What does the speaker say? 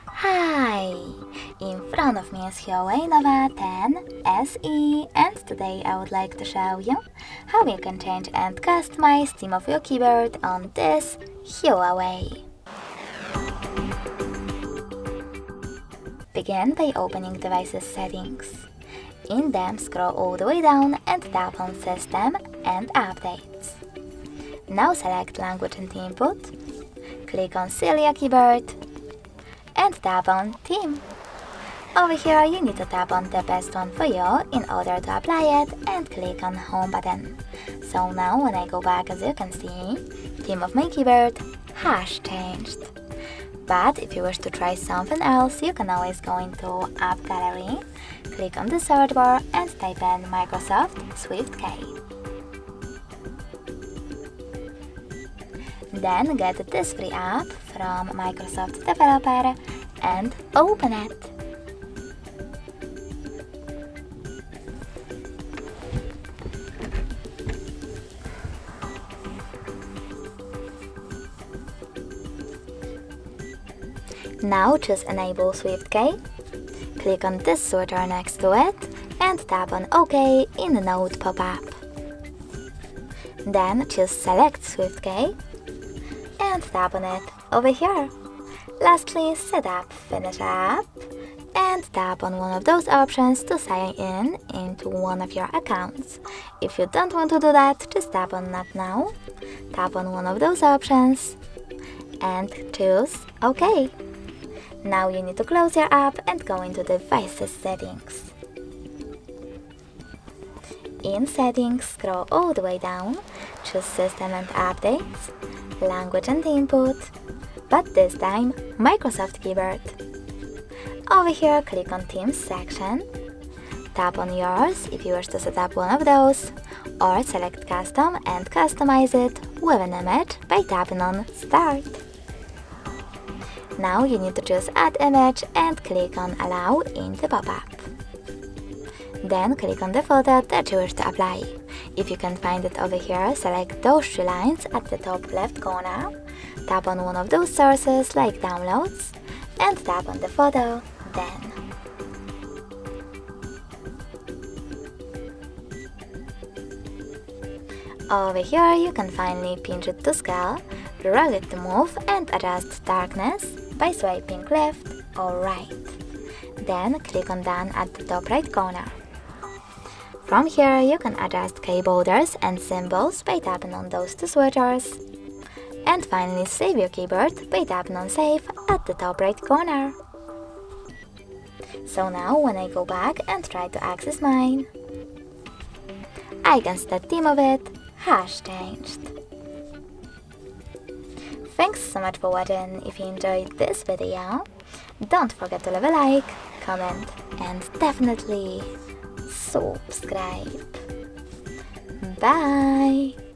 Hi! In front of me is HUAWEI Nova 10 SE, and today I would like to show you how you can change and customize theme of your keyboard on this HUAWEI. Begin by opening Devices Settings. In them, scroll all the way down and tap on System and Updates. Now select Language and Input, click on Celia Keyboard, and tap on Theme. Over here you need to tap on the best one for you in order to apply it and click on Home button. So now when I go back, as you can see, theme of my keyboard has changed. But if you wish to try something else, you can always go into App Gallery, click on the search bar and type in Microsoft SwiftKey. Then get this free app from Microsoft Developer and open it. Now choose Enable SwiftKey, click on this switcher next to it and tap on OK in the Node pop-up. Then choose Select SwiftKey and tap on it over here. Lastly, set up Finish App and tap on one of those options to sign in into one of your accounts. If you don't want to do that, just tap on Not Now, tap on one of those options and choose OK. Now you need to close your app and go into Devices Settings. In Settings, scroll all the way down, choose System and Updates, Language and Input, but this time Microsoft Keyboard. Over here, click on Themes section, tap on yours if you wish to set up one of those, or select Custom and customize it with an image by tapping on Start. Now you need to choose Add Image and click on Allow in the pop-up. Then click on the photo that you wish to apply. If you can find it over here, select those three lines at the top left corner, tap on one of those sources like Downloads, and tap on the photo then. Over here you can finally pinch it to scale, drag it to move and adjust darkness by swiping left or right. Then click on Done at the top right corner. From here you can adjust key borders and symbols by tapping on those two switchers. And finally save your keyboard by tapping on Save at the top right corner. So now when I go back and try to access mine, I can see the theme of it has changed. Thanks so much for watching. If you enjoyed this video, don't forget to leave a like, comment and definitely subscribe. Bye!